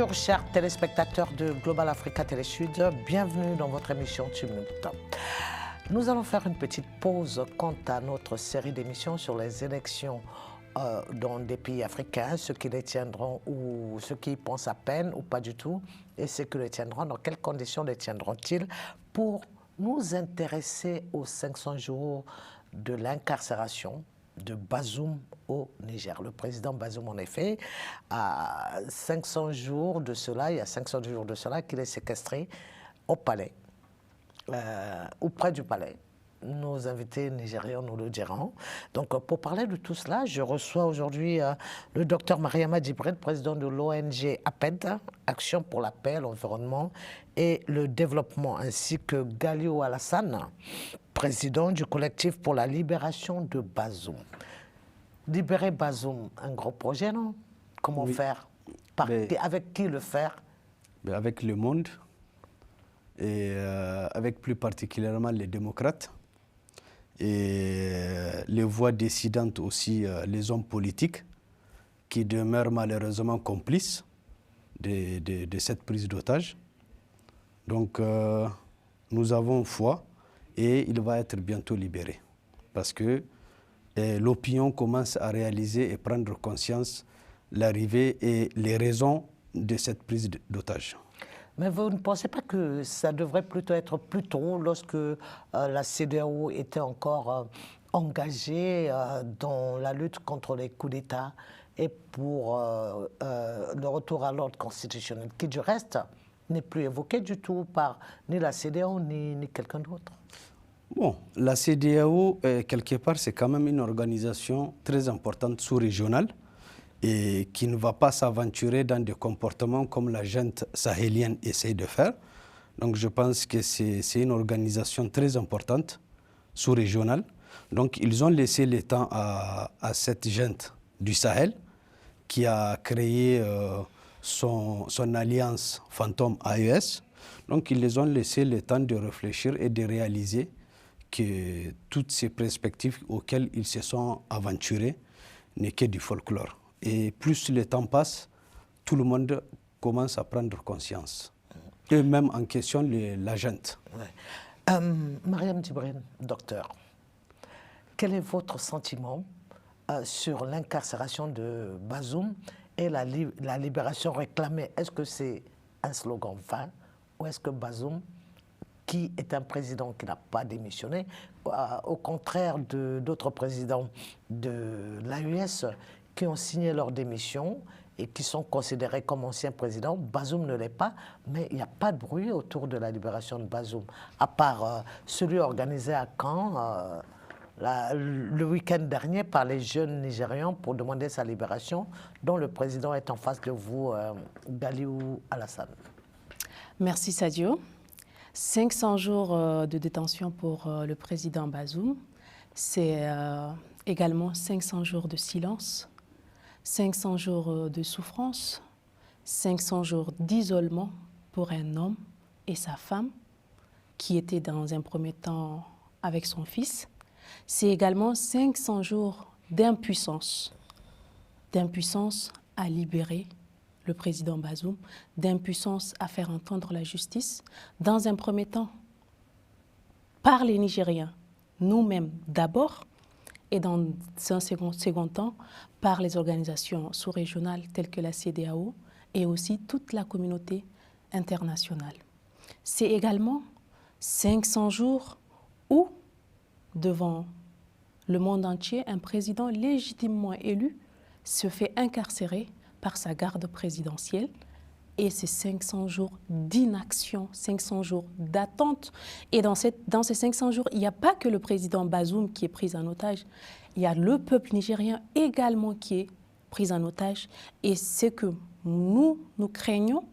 Bonjour chers téléspectateurs de Global Africa Télé Sud, bienvenue dans votre émission Tumult. Nous allons faire une petite pause quant à notre série d'émissions sur les élections dans des pays africains, ceux qui les tiendront ou ceux qui y pensent à peine ou pas du tout, et ceux qui les tiendront, dans quelles conditions les tiendront-ils, pour nous intéresser aux 500 jours de l'incarcération de Bazoum au Niger. Le président Bazoum, en effet, à 500 jours de cela, il y a 500 jours de cela, qu'il est séquestré au palais, ou près du palais. Nos invités nigérians nous le diront. Donc, pour parler de tout cela, je reçois aujourd'hui le docteur Mariama Djibril, président de l'ONG APED, Action pour la paix, l'environnement et le développement, ainsi que Galio Alassane, président du collectif pour la libération de Bazoum. Libérer Bazoum, un gros projet, non? Comment faire? Avec qui le faire? Avec le monde et avec plus particulièrement les démocrates et les voix décidantes aussi, les hommes politiques qui demeurent malheureusement complices de cette prise d'otage. Donc nous avons foi et il va être bientôt libéré parce que l'opinion commence à réaliser et prendre conscience l'arrivée et les raisons de cette prise d'otage. Mais vous ne pensez pas que ça devrait plutôt être plus tôt, lorsque la CEDEAO était encore engagée dans la lutte contre les coups d'État et pour le retour à l'ordre constitutionnel, qui du reste n'est plus évoqué du tout par ni la CEDEAO ni quelqu'un d'autre? Bon, la CEDEAO, quelque part, c'est quand même une organisation très importante sous-régionale et qui ne va pas s'aventurer dans des comportements comme la junte sahélienne essaie de faire. Donc je pense que c'est une organisation très importante, sous-régionale. Donc ils ont laissé le temps à cette junte du Sahel qui a créé son alliance fantôme AES. Donc ils les ont laissé le temps de réfléchir et de réaliser que toutes ces perspectives auxquelles ils se sont aventurés n'est que du folklore. Et plus le temps passe, tout le monde commence à prendre conscience. Et même en question la junte. Ouais. Mariam Djibril, docteur, quel est votre sentiment sur l'incarcération de Bazoum et la libération réclamée? Est-ce que c'est un slogan vain ou est-ce que Bazoum, qui est un président qui n'a pas démissionné, au contraire d'autres présidents de l'AES qui ont signé leur démission et qui sont considérés comme anciens présidents, Bazoum ne l'est pas, mais il n'y a pas de bruit autour de la libération de Bazoum, à part celui organisé à Caen le week-end dernier par les jeunes Nigérians pour demander sa libération, dont le président est en face de vous, Galio Alassane. Merci Sadio. 500 jours de détention pour le président Bazoum, c'est également 500 jours de silence, 500 jours de souffrance, 500 jours d'isolement pour un homme et sa femme qui étaient dans un premier temps avec son fils. C'est également 500 jours d'impuissance à libérer le président Bazoum, d'impuissance à faire entendre la justice, dans un premier temps, par les Nigériens, nous-mêmes d'abord, et dans un second temps, par les organisations sous-régionales telles que la CEDEAO et aussi toute la communauté internationale. C'est également 500 jours où, devant le monde entier, un président légitimement élu se fait incarcérer par sa garde présidentielle, et c'est 500 jours d'inaction, 500 jours d'attente. Et dans ces 500 jours, il n'y a pas que le président Bazoum qui est pris en otage, il y a le peuple nigérien également qui est pris en otage. Et ce que nous craignons,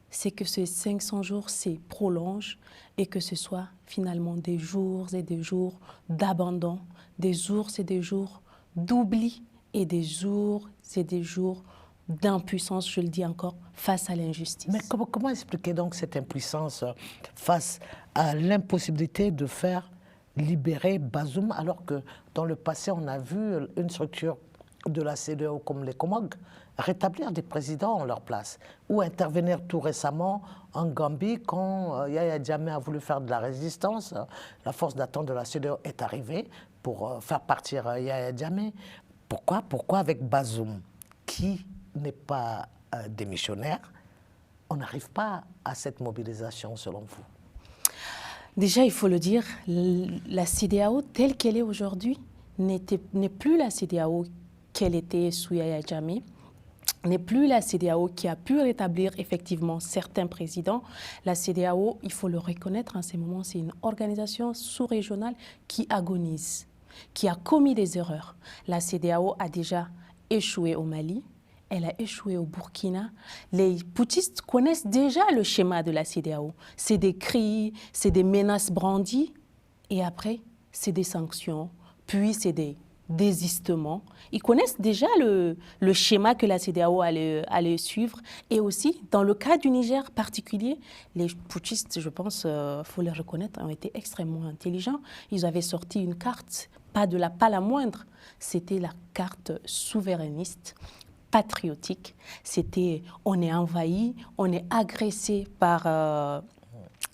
c'est que ces 500 jours se prolongent et que ce soit finalement des jours et des jours d'abandon, des jours et des jours d'oubli et des jours et des jours d'impuissance, je le dis encore, face à l'injustice. Mais comment expliquer donc cette impuissance face à l'impossibilité de faire libérer Bazoum, alors que dans le passé, on a vu une structure de la CEDEAO comme les Comores rétablir des présidents en leur place, ou intervenir tout récemment en Gambie quand Yahya Jammeh a voulu faire de la résistance. La force d'attente de la CEDEAO est arrivée pour faire partir Yahya Jammeh. Pourquoi avec Bazoum, qui n'est pas démissionnaire, on n'arrive pas à cette mobilisation selon vous? Déjà, il faut le dire, la CEDEAO telle qu'elle est aujourd'hui n'est plus la CEDEAO qu'elle était sous Yahya Jammeh, n'est plus la CEDEAO qui a pu rétablir effectivement certains présidents. La CEDEAO, il faut le reconnaître en ces moments, c'est une organisation sous-régionale qui agonise, qui a commis des erreurs. La CEDEAO a déjà échoué au Mali, elle a échoué au Burkina. Les putschistes connaissent déjà le schéma de la CEDEAO. C'est des cris, c'est des menaces brandies, et après, c'est des sanctions, puis c'est des désistements. Ils connaissent déjà le schéma que la CEDEAO allait suivre. Et aussi, dans le cas du Niger particulier, les putschistes, je pense, faut les reconnaître, ont été extrêmement intelligents. Ils avaient sorti une carte, pas la moindre, c'était la carte souverainiste, patriotique. C'était, on est envahi, on est agressé par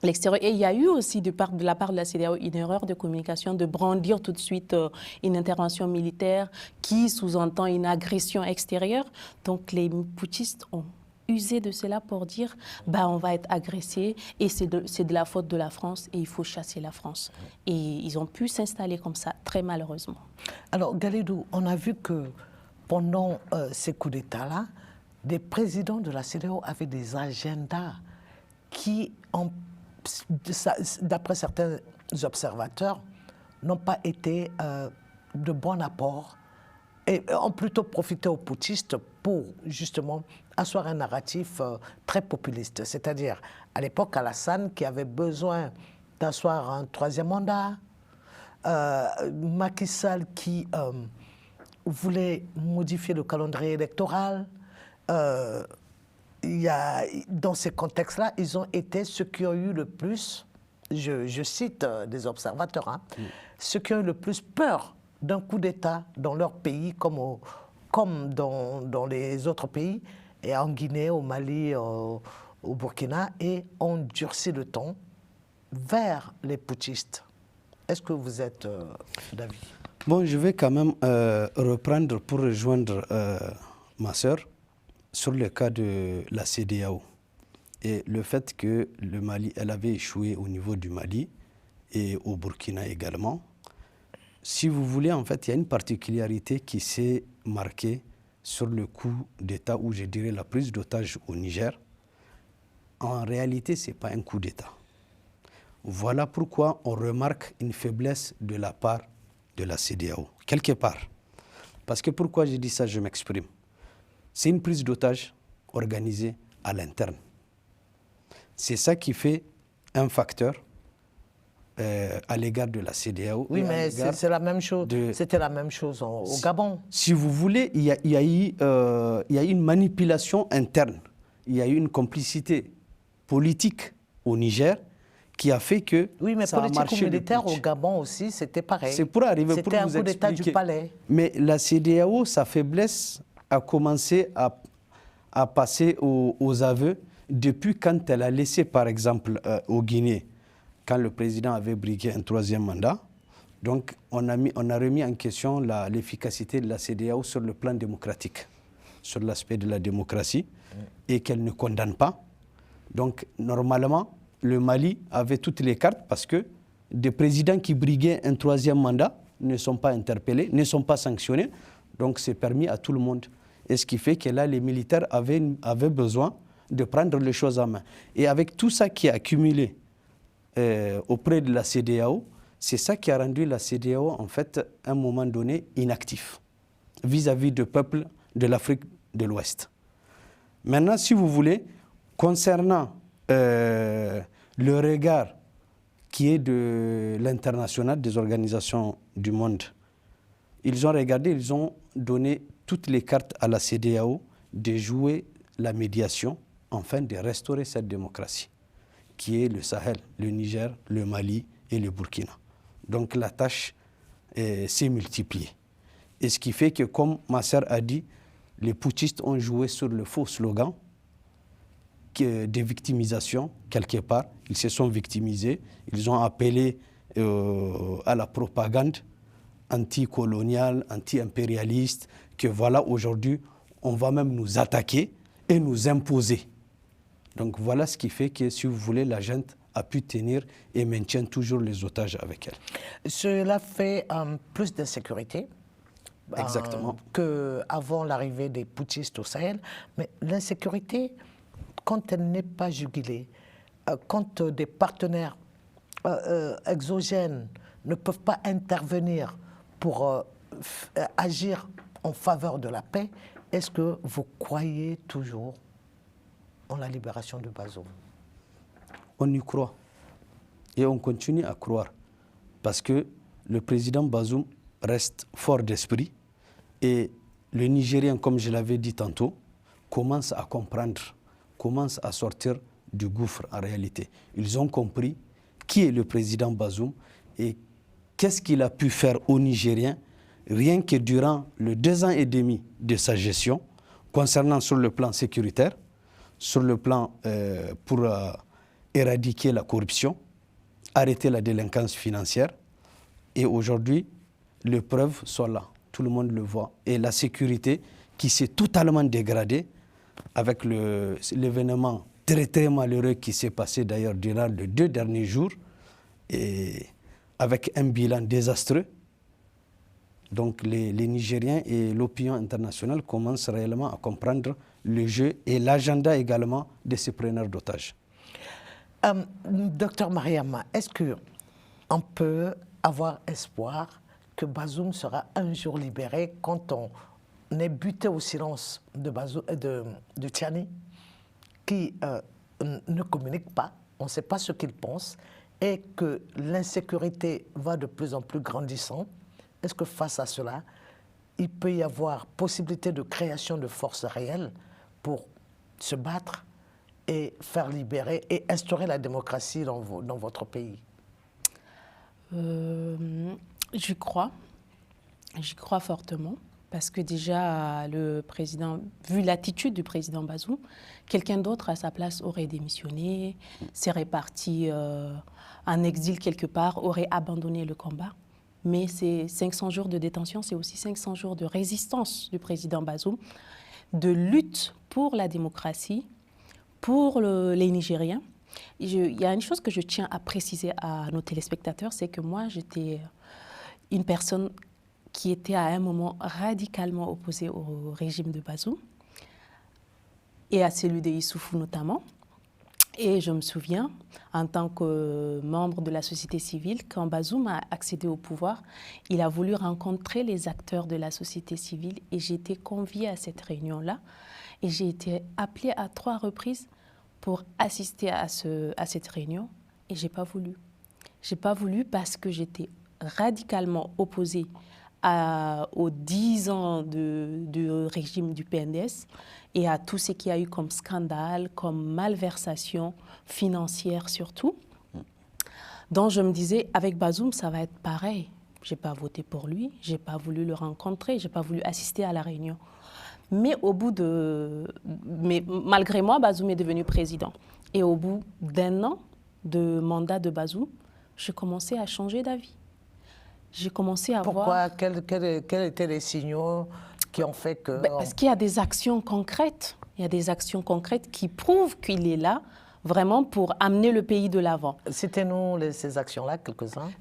l'extérieur. Et il y a eu aussi de la part de la CEDEAO une erreur de communication, de brandir tout de suite une intervention militaire qui sous-entend une agression extérieure. Donc les putschistes ont usé de cela pour dire on va être agressé et c'est de la faute de la France et il faut chasser la France. Et ils ont pu s'installer comme ça, très malheureusement. Alors Galidou, on a vu que pendant ces coups d'État-là, des présidents de la CEDEAO avaient des agendas qui, d'après certains observateurs, n'ont pas été de bon apport et ont plutôt profité aux putschistes pour justement asseoir un narratif très populiste. C'est-à-dire, à l'époque, Alassane qui avait besoin d'asseoir un troisième mandat, Macky Sall qui voulait modifier le calendrier électoral. Dans ces contextes-là, ils ont été ceux qui ont eu le plus, je cite des observateurs, ceux qui ont eu le plus peur d'un coup d'État dans leur pays, comme dans les autres pays, et en Guinée, au Mali, au Burkina, et ont durci le ton vers les putschistes. Est-ce que vous êtes d'avis? Bon, je vais quand même reprendre pour rejoindre ma sœur sur le cas de la CEDEAO et le fait que le Mali, elle avait échoué au niveau du Mali et au Burkina également. Si vous voulez, en fait, il y a une particularité qui s'est marquée sur le coup d'État, ou je dirais la prise d'otage au Niger. En réalité, ce n'est pas un coup d'État. Voilà pourquoi on remarque une faiblesse de la part de la CEDEAO, quelque part. Parce que pourquoi je dis ça, je m'exprime. C'est une prise d'otage organisée à l'interne. C'est ça qui fait un facteur à l'égard de la CEDEAO. Oui, mais c'est la même chose. C'était la même chose au Gabon. Si vous voulez, il y a eu une manipulation interne. Il y a eu une complicité politique au Niger qui a fait que oui, mais ça a marché. Politique ou militaire au Gabon aussi, c'était pareil. C'est pour arriver pour vous expliquer. C'était un coup d'État du palais. Mais la CEDEAO, sa faiblesse a commencé à passer aux aveux depuis quand elle a laissé, par exemple, au Guinée, quand le président avait brigué un troisième mandat. Donc, on a remis en question l'efficacité de la CEDEAO sur le plan démocratique, sur l'aspect de la démocratie, et qu'elle ne condamne pas. Donc, normalement, le Mali avait toutes les cartes parce que des présidents qui briguaient un troisième mandat ne sont pas interpellés, ne sont pas sanctionnés. Donc, c'est permis à tout le monde. Et ce qui fait que là, les militaires avaient besoin de prendre les choses en main. Et avec tout ça qui est accumulé auprès de la CEDEAO, c'est ça qui a rendu la CEDEAO, en fait, à un moment donné, inactif vis-à-vis du peuple de l'Afrique de l'Ouest. Maintenant, si vous voulez, concernant le regard qui est de l'international, des organisations du monde, ils ont regardé, ils ont donné toutes les cartes à la CEDEAO de jouer la médiation afin de restaurer cette démocratie, qui est le Sahel, le Niger, le Mali et le Burkina. Donc la tâche s'est multipliée. Et ce qui fait que, comme ma sœur a dit, les putschistes ont joué sur le faux slogan de victimisation, quelque part. Ils se sont victimisés, ils ont appelé à la propagande anticoloniale, anti-impérialiste, que voilà, aujourd'hui, on va même nous attaquer et nous imposer. Donc voilà ce qui fait que, si vous voulez, la junte a pu tenir et maintient toujours les otages avec elle. Cela fait plus d'insécurité qu'avant l'arrivée des putschistes au Sahel. Mais l'insécurité, quand elle n'est pas jugulée, quand des partenaires exogènes ne peuvent pas intervenir pour agir en faveur de la paix, est-ce que vous croyez toujours en la libération de Bazoum? On y croit. Et on continue à croire. Parce que le président Bazoum reste fort d'esprit. Et le Nigérien, comme je l'avais dit tantôt, commence à comprendre, commence à sortir du gouffre en réalité. Ils ont compris qui est le président Bazoum et qu'est-ce qu'il a pu faire aux Nigériens rien que durant les 2 ans et demi de sa gestion, concernant sur le plan sécuritaire, sur le plan pour éradiquer la corruption, arrêter la délinquance financière. Et aujourd'hui, les preuves sont là. Tout le monde le voit. Et la sécurité qui s'est totalement dégradée avec l'événement très très malheureux qui s'est passé d'ailleurs durant les 2 derniers jours et avec un bilan désastreux. Donc les Nigériens et l'opinion internationale commencent réellement à comprendre le jeu et l'agenda également de ces preneurs d'otages. Docteur Mariama, est-ce qu'on peut avoir espoir que Bazoum sera un jour libéré quand on est buté au silence de Tchani, qui ne communique pas, on ne sait pas ce qu'il pense, et que l'insécurité va de plus en plus grandissant? Est-ce que face à cela, il peut y avoir possibilité de création de forces réelles pour se battre et faire libérer et instaurer la démocratie dans votre pays? J'y crois fortement, parce que déjà, le président, vu l'attitude du président Bazoum, quelqu'un d'autre à sa place aurait démissionné, serait parti en exil quelque part, aurait abandonné le combat. Mais ces 500 jours de détention, c'est aussi 500 jours de résistance du président Bazoum, de lutte pour la démocratie, pour les Nigériens. Il y a une chose que je tiens à préciser à nos téléspectateurs, c'est que moi, j'étais une personne qui était à un moment radicalement opposée au régime de Bazoum et à celui de Issoufou notamment. Et je me souviens, en tant que membre de la société civile, quand Bazoum a accédé au pouvoir, il a voulu rencontrer les acteurs de la société civile et j'ai été conviée à cette réunion-là. Et j'ai été appelée à 3 reprises pour assister à cette réunion et je n'ai pas voulu. Je n'ai pas voulu parce que j'étais radicalement opposée aux 10 ans de régime du PNDS et à tout ce qu'il y a eu comme scandale, comme malversation financière surtout. Donc je me disais, avec Bazoum, ça va être pareil. Je n'ai pas voté pour lui, je n'ai pas voulu le rencontrer, je n'ai pas voulu assister à la réunion. Mais malgré moi, Bazoum est devenu président. Et au bout d'1 an de mandat de Bazoum, j'ai commencé à changer d'avis. J'ai commencé à voir... Pourquoi? Quels étaient les signaux qui ont fait que... Parce qu'il y a des actions concrètes. Il y a des actions concrètes qui prouvent qu'il est là vraiment pour amener le pays de l'avant. Citez-nous ces actions-là, quelques-uns.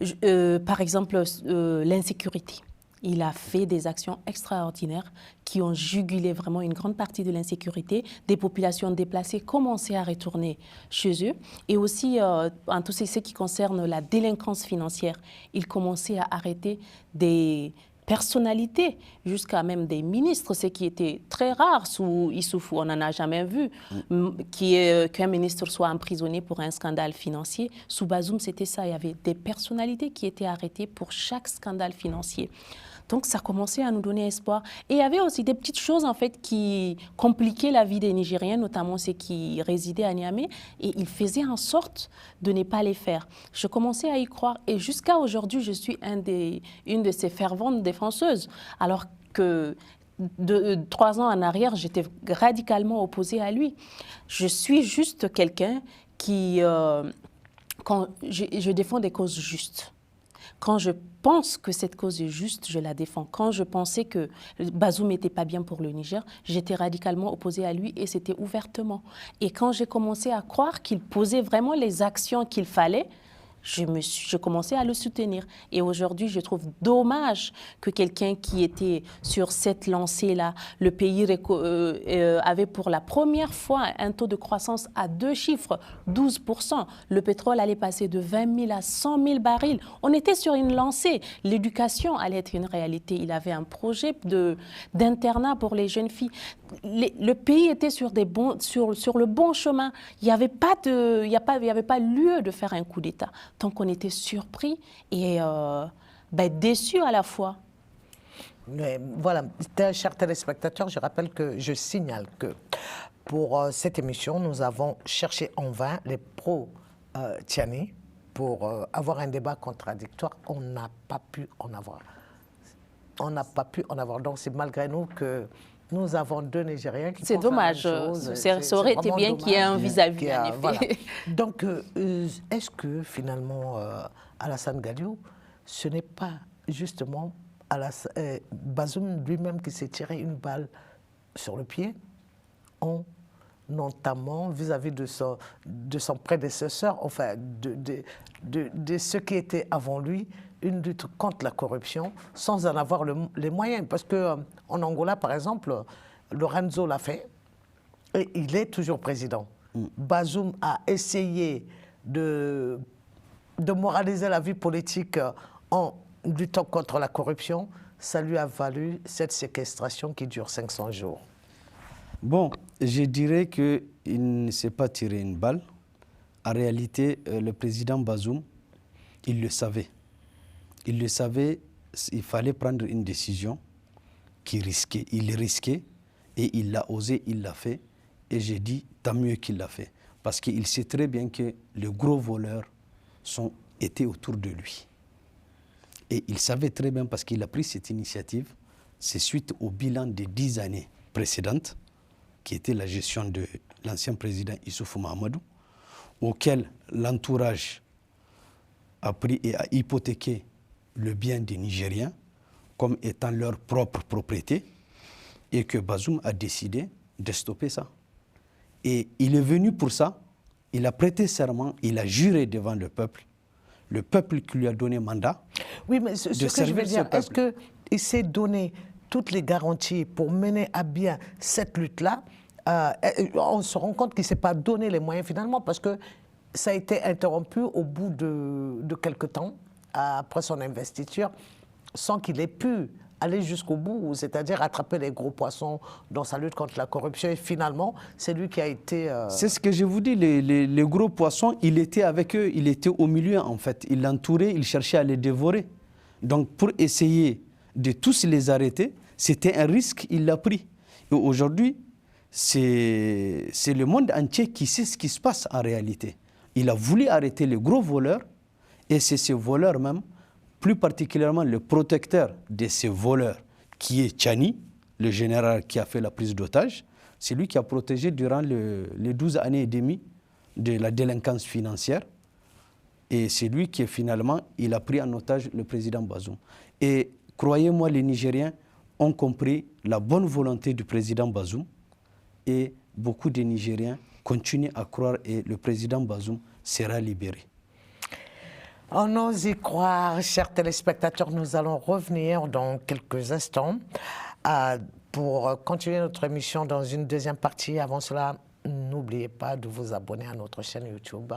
Par exemple, l'insécurité. Il a fait des actions extraordinaires qui ont jugulé vraiment une grande partie de l'insécurité. Des populations déplacées commençaient à retourner chez eux. Et aussi, en tout ce qui concerne la délinquance financière, il commençait à arrêter des personnalités, jusqu'à même des ministres, ce qui était très rare sous Issoufou, on n'en a jamais vu, qu'un ministre soit emprisonné pour un scandale financier. Sous Bazoum, c'était ça, il y avait des personnalités qui étaient arrêtées pour chaque scandale financier. Donc, ça commençait à nous donner espoir. Et il y avait aussi des petites choses, en fait, qui compliquaient la vie des Nigériens, notamment ceux qui résidaient à Niamey, et ils faisaient en sorte de ne pas les faire. Je commençais à y croire, et jusqu'à aujourd'hui, je suis une de ces ferventes défenseuses, alors que 3 ans en arrière, j'étais radicalement opposée à lui. Je suis juste quelqu'un qui, quand je défends des causes justes. Quand je pense que cette cause est juste, je la défends. Quand je pensais que Bazoum n'était pas bien pour le Niger, j'étais radicalement opposée à lui et c'était ouvertement. Et quand j'ai commencé à croire qu'il posait vraiment les actions qu'il fallait, je commençais à le soutenir. Et aujourd'hui, je trouve dommage que quelqu'un qui était sur cette lancée-là, le pays avait pour la première fois un taux de croissance à 2 chiffres, 12%. Le pétrole allait passer de 20 000 à 100 000 barils. On était sur une lancée. L'éducation allait être une réalité. Il avait un projet d'internat pour les jeunes filles. Le pays était sur le bon chemin. Il n'y avait pas lieu de faire un coup d'État. Donc on était surpris et déçus à la fois. Mais voilà, chers téléspectateurs, je signale que pour cette émission, nous avons cherché en vain les pro-Tiani pour avoir un débat contradictoire. On n'a pas pu en avoir. Donc c'est malgré nous que nous avons 2 Nigériens qui c'est dommage. Ça aurait été bien qu'il y ait un vis-à-vis, en effet. Voilà. Donc, est-ce que finalement, Alassane Galiou, ce n'est pas justement Bazoum lui-même qui s'est tiré une balle sur le pied, notamment vis-à-vis de son prédécesseur, enfin, de ceux qui étaient avant lui, une lutte contre la corruption sans en avoir les moyens. Parce qu'en Angola, par exemple, Lorenzo l'a fait et il est toujours président. Bazoum a essayé de moraliser la vie politique en luttant contre la corruption. Ça lui a valu cette séquestration qui dure 500 jours. Bon, je dirais qu'il ne s'est pas tiré une balle. En réalité, le président Bazoum, il le savait. Il le savait, il fallait prendre une décision il risquait et il l'a osé, il l'a fait. Et j'ai dit, tant mieux qu'il l'a fait. Parce qu'il sait très bien que les gros voleurs étaient autour de lui. Et il savait très bien, parce qu'il a pris cette initiative, c'est suite au bilan des 10 années précédentes, qui était la gestion de l'ancien président Issoufou Mahamadou, auquel l'entourage a pris et a hypothéqué le bien des Nigériens comme étant leur propre propriété, et que Bazoum a décidé de stopper ça. Et il est venu pour ça, il a prêté serment, il a juré devant le peuple qui lui a donné mandat. Oui, mais ce que je veux dire, est-ce qu'il s'est donné toutes les garanties pour mener à bien cette lutte-là? On se rend compte qu'il ne s'est pas donné les moyens finalement, parce que ça a été interrompu au bout de quelque temps, après son investiture, sans qu'il ait pu aller jusqu'au bout, c'est-à-dire attraper les gros poissons dans sa lutte contre la corruption. Et finalement, c'est lui qui a été... C'est ce que je vous dis, les gros poissons, il était avec eux, il était au milieu en fait. Il l'entourait, il cherchait à les dévorer. Donc pour essayer de tous les arrêter, c'était un risque, il l'a pris. Et aujourd'hui, c'est le monde entier qui sait ce qui se passe en réalité. Il a voulu arrêter les gros voleurs, et c'est ces voleurs même, plus particulièrement le protecteur de ces voleurs, qui est Tiani, le général qui a fait la prise d'otage. C'est lui qui a protégé durant les 12 années et demie de la délinquance financière. Et c'est lui qui, finalement, il a pris en otage le président Bazoum. Et croyez-moi, les Nigériens ont compris la bonne volonté du président Bazoum. Et beaucoup de Nigériens continuent à croire et le président Bazoum sera libéré. On ose y croire, chers téléspectateurs. Nous allons revenir dans quelques instants pour continuer notre émission dans une deuxième partie. Avant cela, n'oubliez pas de vous abonner à notre chaîne YouTube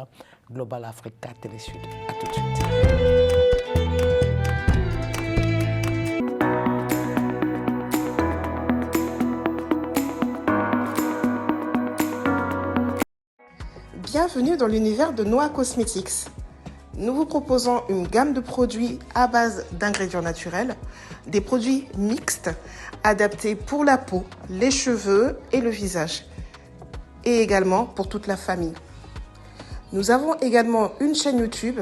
Global Africa Télé Sud. À tout de suite. Bienvenue dans l'univers de Noah Cosmetics. Nous vous proposons une gamme de produits à base d'ingrédients naturels, des produits mixtes adaptés pour la peau, les cheveux et le visage, et également pour toute la famille. Nous avons également une chaîne YouTube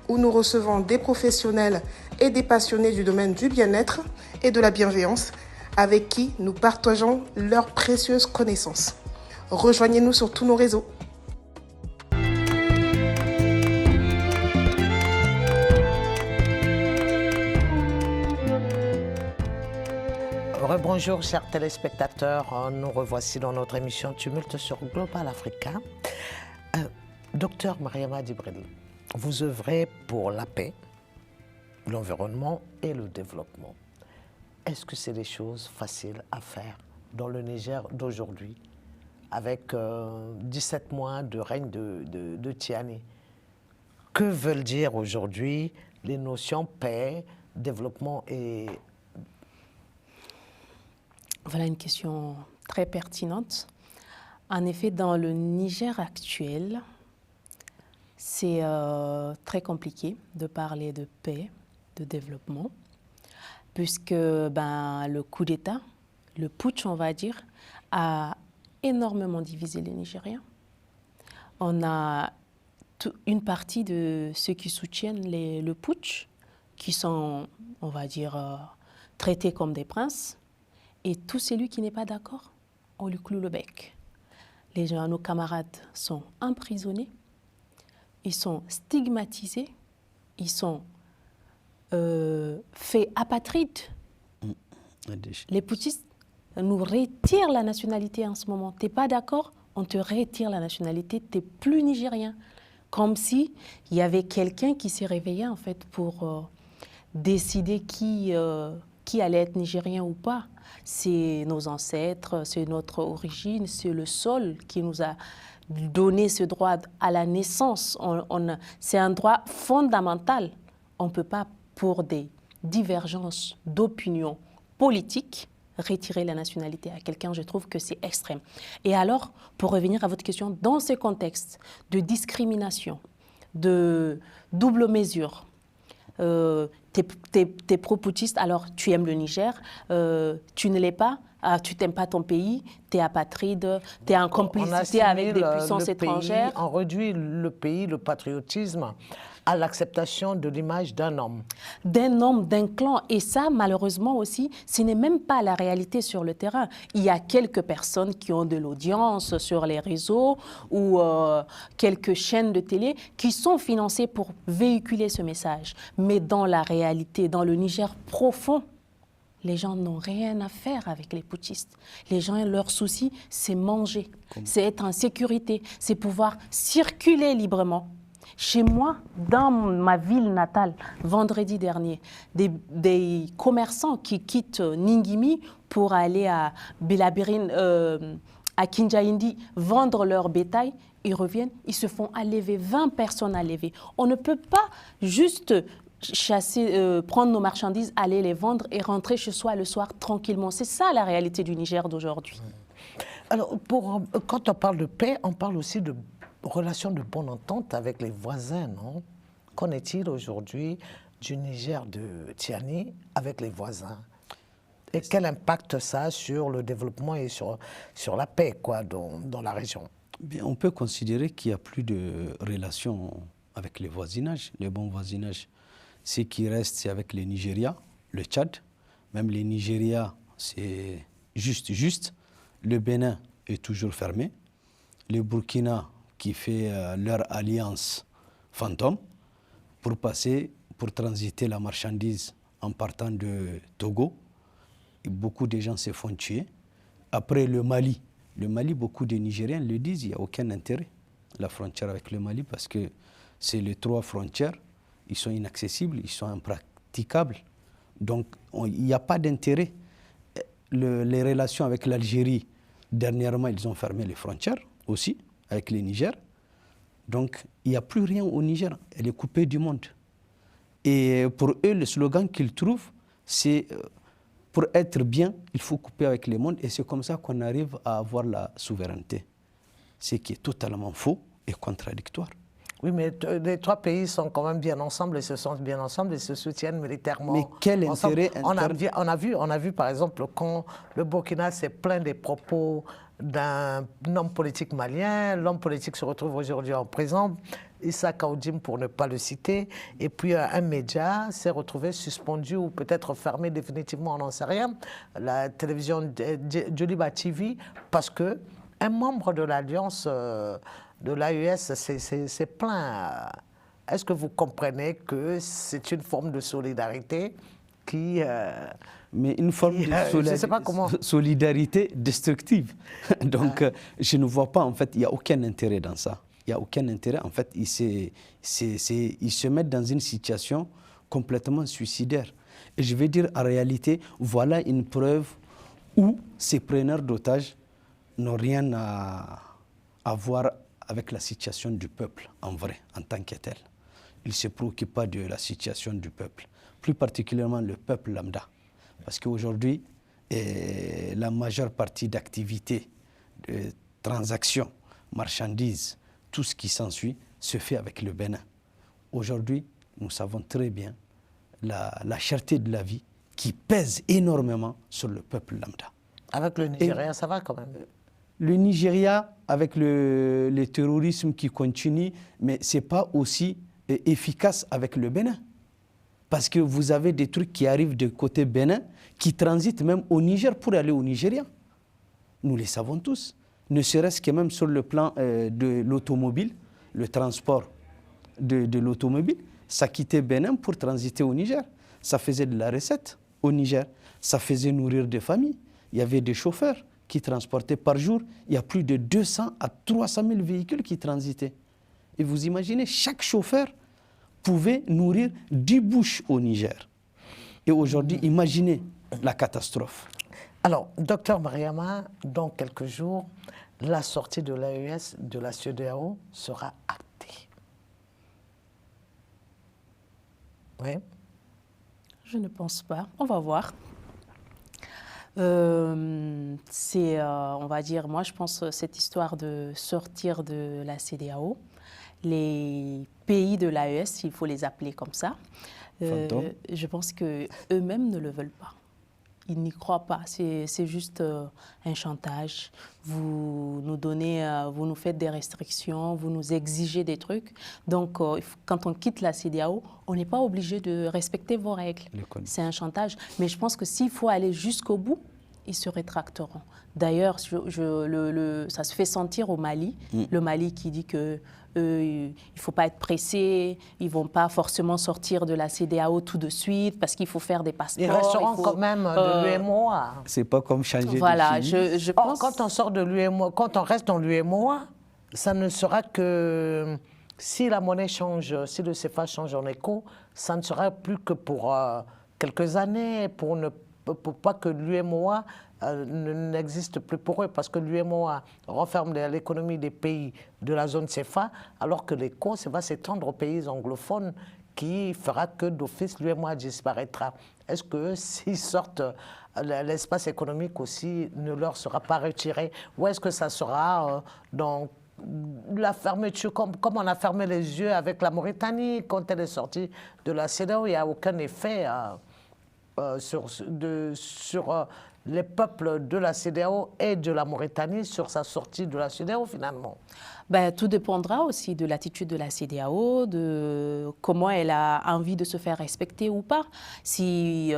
où nous recevons des professionnels et des passionnés du domaine du bien-être et de la bienveillance avec qui nous partageons leurs précieuses connaissances. Rejoignez-nous sur tous nos réseaux. Bonjour chers téléspectateurs, nous revoici dans notre émission Tumulte sur Global Africa. Docteur Mariama Djibril, vous œuvrez pour la paix, l'environnement et le développement. Est-ce que c'est des choses faciles à faire dans le Niger d'aujourd'hui, avec 17 mois de règne de Tiani? Que veulent dire aujourd'hui les notions paix, développement et... Voilà une question très pertinente. En effet, dans le Niger actuel, c'est très compliqué de parler de paix, de développement, puisque le coup d'État, le putsch, on va dire, a énormément divisé les Nigériens. On a une partie de ceux qui soutiennent le putsch, qui sont, on va dire, traités comme des princes, et tout celui qui n'est pas d'accord, on lui cloue le bec. Nos camarades sont emprisonnés, ils sont stigmatisés, ils sont faits apatrides. Les putschistes nous retirent la nationalité en ce moment. Tu n'es pas d'accord, on te retire la nationalité, tu n'es plus nigérien. Comme s'il y avait quelqu'un qui s'est réveillé en fait pour décider qui allait être nigérien ou pas. C'est nos ancêtres, c'est notre origine, c'est le sol qui nous a donné ce droit à la naissance. C'est un droit fondamental. On ne peut pas, pour des divergences d'opinion politique, retirer la nationalité à quelqu'un. Je trouve que c'est extrême. Et alors, pour revenir à votre question, dans ce contexte de de double mesure, t'es pro-putschiste, alors tu aimes le Niger, tu ne l'es pas, tu n'aimes pas ton pays, tu es apatride, tu es en complicité avec des puissances étrangères. On réduit le pays, le patriotisme, à l'acceptation de l'image d'un homme. D'un homme, d'un clan. Et ça, malheureusement aussi, ce n'est même pas la réalité sur le terrain. Il y a quelques personnes qui ont de l'audience sur les réseaux ou quelques chaînes de télé qui sont financées pour véhiculer ce message. Mais dans la réalité, dans le Niger profond, les gens n'ont rien à faire avec les putschistes. Les gens, leur souci, c'est manger, c'est être en sécurité, c'est pouvoir circuler librement. Chez moi, dans ma ville natale, vendredi dernier, des commerçants qui quittent Ningimi pour aller à Belabirine, à Kinjaindi, vendre leur bétail, ils reviennent, ils se font enlever, 20 personnes enlevées. On ne peut pas juste chasser, prendre nos marchandises, aller les vendre et rentrer chez soi le soir tranquillement. C'est ça la réalité du Niger d'aujourd'hui. Alors, quand on parle de paix, on parle aussi de relations de bonne entente avec les voisins, non? Qu'en est-il aujourd'hui du Niger de Tiani avec les voisins? Et quel impact ça a sur le développement et sur la paix dans la région? Bien, on peut considérer qu'il n'y a plus de relations avec les voisinages, les bons voisinages. Ce qui reste, c'est avec les Nigérias, le Tchad. Même les Nigérias, c'est juste. Le Bénin est toujours fermé. Le Burkina, qui fait leur alliance fantôme pour transiter la marchandise en partant de Togo. Et beaucoup de gens se font tuer. Après le Mali, beaucoup de Nigériens le disent, il n'y a aucun intérêt, la frontière avec le Mali, parce que c'est les 3 frontières, ils sont inaccessibles, ils sont impraticables. Donc, il n'y a pas d'intérêt. Les relations avec l'Algérie, dernièrement, ils ont fermé les frontières aussi, avec le Niger. Donc, il n'y a plus rien au Niger. Elle est coupée du monde. Et pour eux, le slogan qu'ils trouvent, c'est pour être bien, il faut couper avec le monde. Et c'est comme ça qu'on arrive à avoir la souveraineté. Ce qui est totalement faux et contradictoire. Oui, mais les trois pays sont quand même bien ensemble et se sentent bien ensemble et se soutiennent militairement. Mais quel intérêt on a vu, par exemple, quand le Burkina s'est plaint des propos d'un homme politique malien, l'homme politique se retrouve aujourd'hui en prison, Issa Kaoudim pour ne pas le citer, et puis un média s'est retrouvé suspendu ou peut-être fermé définitivement, on n'en sait rien, la télévision Djoliba TV, parce que un membre de l'alliance de l'AES s'est plaint. Est-ce que vous comprenez que c'est une forme de solidarité qui... mais une forme de solidarité destructive. Donc, je ne vois pas, en fait, il n'y a aucun intérêt dans ça. Il n'y a aucun intérêt. En fait, ils se mettent dans une situation complètement suicidaire. Et je vais dire, en réalité, voilà une preuve où ces preneurs d'otages n'ont rien à voir avec la situation du peuple, en vrai, en tant que tel. Ils ne se préoccupent pas de la situation du peuple, plus particulièrement le peuple lambda. Parce qu'aujourd'hui, la majeure partie d'activités, de transactions, marchandises, tout ce qui s'ensuit, se fait avec le Bénin. Aujourd'hui, nous savons très bien la cherté de la vie qui pèse énormément sur le peuple lambda. Avec le Nigeria, ça va quand même. Le Nigeria, avec le terrorisme qui continue, mais ce n'est pas aussi efficace avec le Bénin. Parce que vous avez des trucs qui arrivent de côté Bénin, qui transitent même au Niger pour aller au Nigeria. Nous les savons tous. Ne serait-ce que même sur le plan de l'automobile, le transport de l'automobile, ça quittait Bénin pour transiter au Niger. Ça faisait de la recette au Niger. Ça faisait nourrir des familles. Il y avait des chauffeurs qui transportaient par jour. Il y a plus de 200 à 300 000 véhicules qui transitaient. Et vous imaginez, chaque chauffeur pouvait nourrir 10 bouches au Niger. Et aujourd'hui, imaginez la catastrophe. Alors, docteur Mariama, dans quelques jours, la sortie de l'AES, de la CEDEAO, sera actée. Oui. Je ne pense pas. On va voir. On va dire, moi je pense cette histoire de sortir de la CEDEAO, les pays de l'AES, il faut les appeler comme ça, je pense qu'eux-mêmes ne le veulent pas. Ils n'y croient pas. C'est juste un chantage. Vous nous faites des restrictions, vous nous exigez des trucs. Donc, quand on quitte la CEDEAO, on n'est pas obligé de respecter vos règles. C'est un chantage. Mais je pense que s'il faut aller jusqu'au bout, ils se rétracteront. D'ailleurs, ça se fait sentir au Mali. Le Mali qui dit que il ne faut pas être pressé, ils ne vont pas forcément sortir de la CEDEAO tout de suite parce qu'il faut faire des passeports. Ils resteront quand même de l'UEMOA. C'est pas comme changer voilà, de pays. Je pense... Quand on sort de l'UEMOA, quand on reste dans l'UEMOA, ça ne sera que... Si la monnaie change, si le CFA change en écho, ça ne sera plus que pour quelques années, pour pas que l'UEMOA n'existe plus pour eux, parce que l'UEMOA renferme l'économie des pays de la zone CFA, alors que l'éco, ça va s'étendre aux pays anglophones, qui fera que d'office l'UEMOA disparaîtra. Est-ce que s'ils sortent, l'espace économique aussi ne leur sera pas retiré, ou est-ce que ça sera dans la fermeture, comme on a fermé les yeux avec la Mauritanie quand elle est sortie de la CEDEAO, il n'y a aucun effet sur les peuples de la CEDEAO et de la Mauritanie sur sa sortie de la CEDEAO finalement? Tout dépendra aussi de l'attitude de la CEDEAO, de comment elle a envie de se faire respecter ou pas. S'ils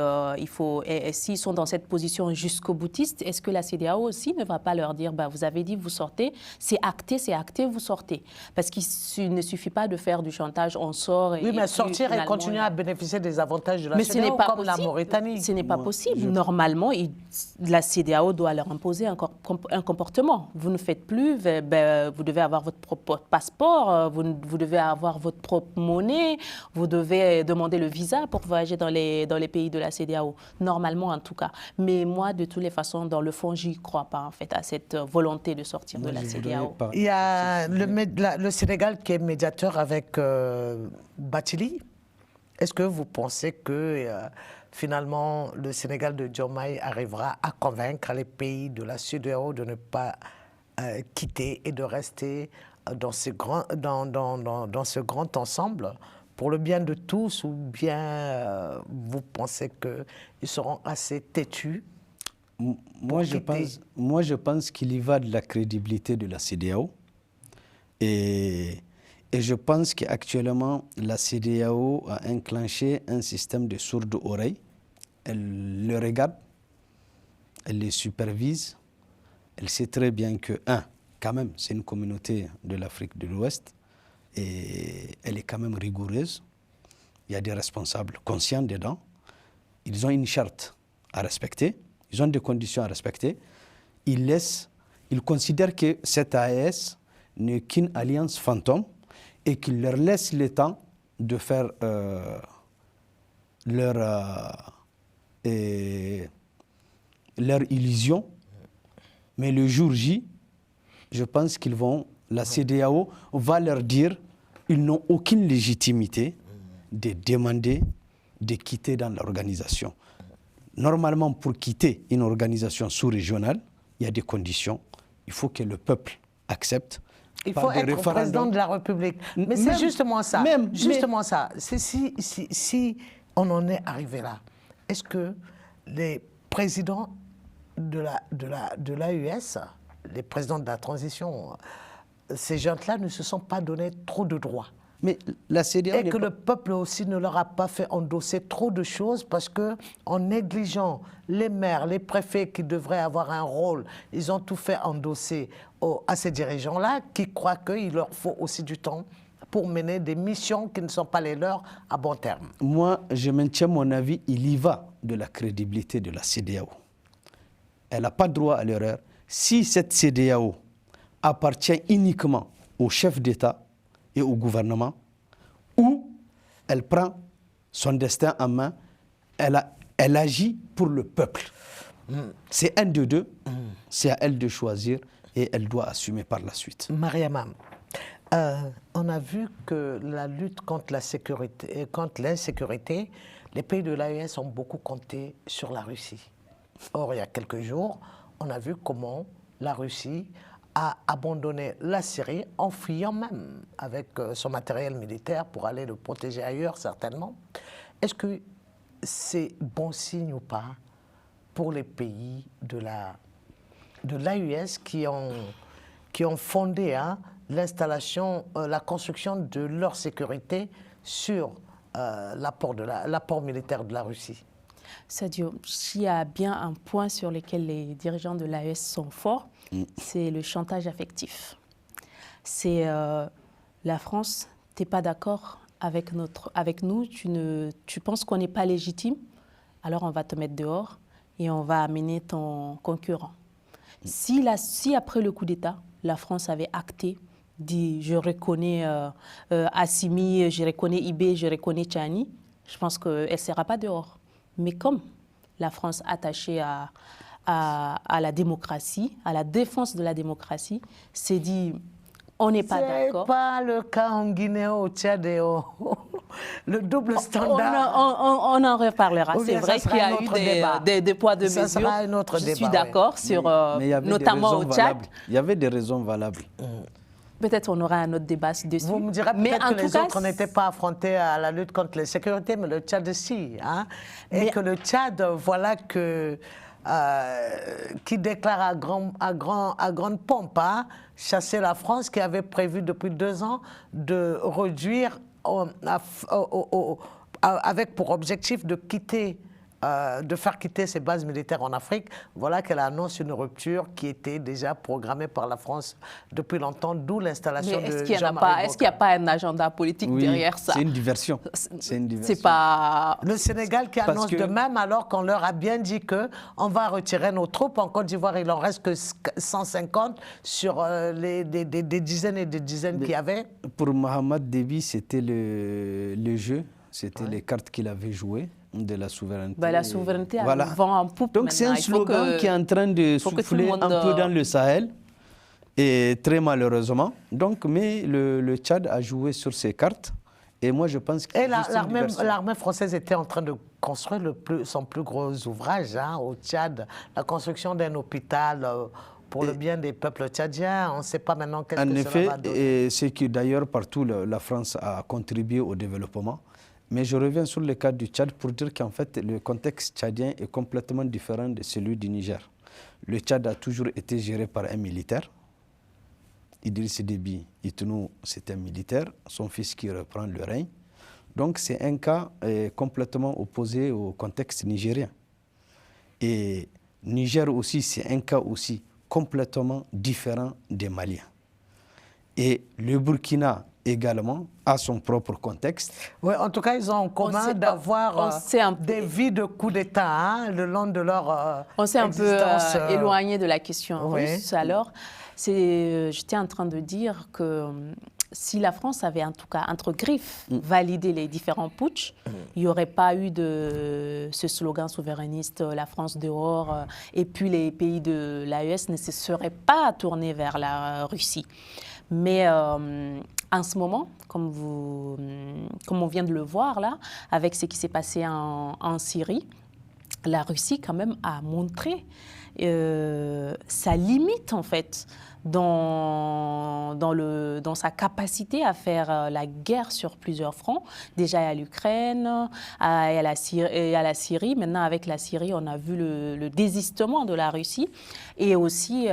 sont dans cette position jusqu'au boutiste, est-ce que la CEDEAO aussi ne va pas leur dire vous avez dit vous sortez, c'est acté, vous sortez. Parce qu'il ne suffit pas de faire du chantage, on sort et... Oui, mais sortir et continuer à bénéficier des avantages de la CEDEAO comme la Mauritanie. Ce n'est pas possible. Normalement, la CEDEAO doit leur imposer un comportement. Vous ne faites plus, vous devez avoir votre propre passeport, vous devez avoir votre propre monnaie, vous devez demander le visa pour voyager dans les pays de la CEDEAO, normalement en tout cas. Mais moi, de toutes les façons, dans le fond, j'y crois pas en fait à cette volonté de sortir de la CEDEAO. Il y a le Sénégal qui est médiateur avec Bathily. Est-ce que vous pensez que finalement le Sénégal de Diomaye arrivera à convaincre les pays de la CEDEAO de ne pas quitter et de rester dans ce grand ensemble pour le bien de tous, ou bien vous pensez qu'ils seront assez têtus? Moi, je pense qu'il y va de la crédibilité de la CEDEAO. Et je pense qu'actuellement, la CEDEAO a enclenché un système de sourde oreille. Elle le regarde, elle les supervise. Elle sait très bien que, quand même, c'est une communauté de l'Afrique de l'Ouest et elle est quand même rigoureuse. Il y a des responsables conscients dedans. Ils ont une charte à respecter. Ils ont des conditions à respecter. Ils considèrent que cette AES n'est qu'une alliance fantôme et qu'ils leur laissent le temps de faire leur illusion. Mais le jour J, je pense la CEDEAO va leur dire qu'ils n'ont aucune légitimité de demander de quitter dans l'organisation. Normalement, pour quitter une organisation sous-régionale, il y a des conditions. Il faut que le peuple accepte. Il faut être président de la République. Mais c'est justement ça. Ça. Si on en est arrivé là, est-ce que les présidents de l'AES, les présidents de la transition, ces gens-là ne se sont pas donné trop de droits? Mais la CEDEAO et que le peuple aussi ne leur a pas fait endosser trop de choses, parce qu'en négligeant les maires, les préfets qui devraient avoir un rôle, ils ont tout fait endosser à ces dirigeants-là qui croient qu'il leur faut aussi du temps pour mener des missions qui ne sont pas les leurs à bon terme. Moi, je maintiens mon avis, il y va de la crédibilité de la CEDEAO. Elle n'a pas droit à l'erreur. Si cette CEDEAO appartient uniquement au chef d'État et au gouvernement, ou elle prend son destin en main, elle agit pour le peuple. C'est un de deux, c'est à elle de choisir et elle doit assumer par la suite. Mariama, on a vu que la lutte contre l'insécurité, les pays de l'AES ont beaucoup compté sur la Russie. Or, il y a quelques jours, on a vu comment la Russie a abandonné la Syrie en fuyant même avec son matériel militaire pour aller le protéger ailleurs, certainement. Est-ce que c'est bon signe ou pas pour les pays de l'AES qui ont fondé l'installation, la construction de leur sécurité sur l'apport militaire de la Russie? Sadio, s'il y a bien un point sur lequel les dirigeants de l'AES sont forts, c'est le chantage affectif. C'est la France, tu n'es pas d'accord avec nous, tu penses qu'on n'est pas légitime, alors on va te mettre dehors et on va amener ton concurrent. Si après le coup d'État, la France avait acté, dit je reconnais Assimi, je reconnais Ibé, je reconnais Tchani, je pense qu'elle ne sera pas dehors. Mais comme la France attachée à la démocratie, à la défense de la démocratie, s'est dit on n'est pas d'accord. C'est pas le cas en Guinée, au Tchad et le double standard. On en reparlera. C'est vrai qu'il y a eu des poids de mesure. Ça sera un autre débat. Je suis d'accord sur notamment au Tchad. Il y avait des raisons valables. Peut-être on aura un autre débat dessus. Vous me direz peut-être que les autres n'étaient pas affrontés à la lutte contre l'insécurité, mais le Tchad aussi. Et que le Tchad, voilà qui déclare à grande pompe chasser la France, qui avait prévu depuis 2 ans de réduire, avec pour objectif de faire quitter ses bases militaires en Afrique. Voilà qu'elle annonce une rupture qui était déjà programmée par la France depuis longtemps, d'où l'installation de Jean-Marie Bockel. Est-ce qu'il n'y a pas un agenda politique derrière ça? C'est une diversion. C'est pas... Le Sénégal qui annonce de même, alors qu'on leur a bien dit qu'on va retirer nos troupes. En Côte d'Ivoire, il n'en reste que 150 sur des dizaines et des dizaines qu'il y avait. Pour Mohamed Déby, c'était le jeu, c'était les cartes qu'il avait jouées de la souveraineté. La souveraineté a le vent en poupe. Donc c'est un slogan qui est en train de souffler un peu dans le Sahel, et très malheureusement. Donc, mais le Tchad a joué sur ses cartes, et moi je pense que... Et l'armée française était en train de construire son plus gros ouvrage au Tchad, la construction d'un hôpital pour le bien des peuples tchadiens. On ne sait pas maintenant qu'est-ce que effet, cela va donner. et c'est que d'ailleurs partout la France a contribué au développement. Mais je reviens sur le cas du Tchad pour dire qu'en fait le contexte tchadien est complètement différent de celui du Niger. Le Tchad a toujours été géré par un militaire. Idriss Déby Itnou, c'est un militaire, son fils qui reprend le règne. Donc c'est un cas complètement opposé au contexte nigérien. Et Niger aussi, c'est un cas aussi complètement différent des Maliens. Et le Burkina également a son propre contexte. Oui, en tout cas, ils ont en commun d'avoir des vies de coup d'État hein, le long de leur on s'est un peu éloigné de la question oui. russe. Alors, j'étais en train de dire que si la France avait en tout cas, entre griffes, validé les différents putschs, il n'y aurait pas eu de ce slogan souverainiste, la France dehors, et puis les pays de l'AES ne se seraient pas tournés vers la Russie. Mais en ce moment, comme on vient de le voir là, avec ce qui s'est passé en Syrie, la Russie quand même a montré sa limite en fait dans sa capacité à faire la guerre sur plusieurs fronts. Déjà à l'Ukraine, à la Syrie. Maintenant avec la Syrie, on a vu le désistement de la Russie et aussi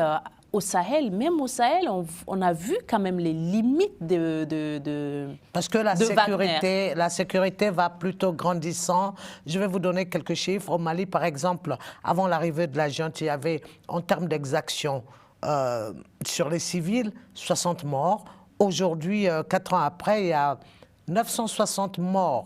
au Sahel, même au Sahel, on a vu quand même les limites Parce que la sécurité va plutôt grandissant. Je vais vous donner quelques chiffres. Au Mali, par exemple, avant l'arrivée de la junte, il y avait, en termes d'exactions sur les civils, 60 morts. Aujourd'hui, 4 ans après, il y a 960 morts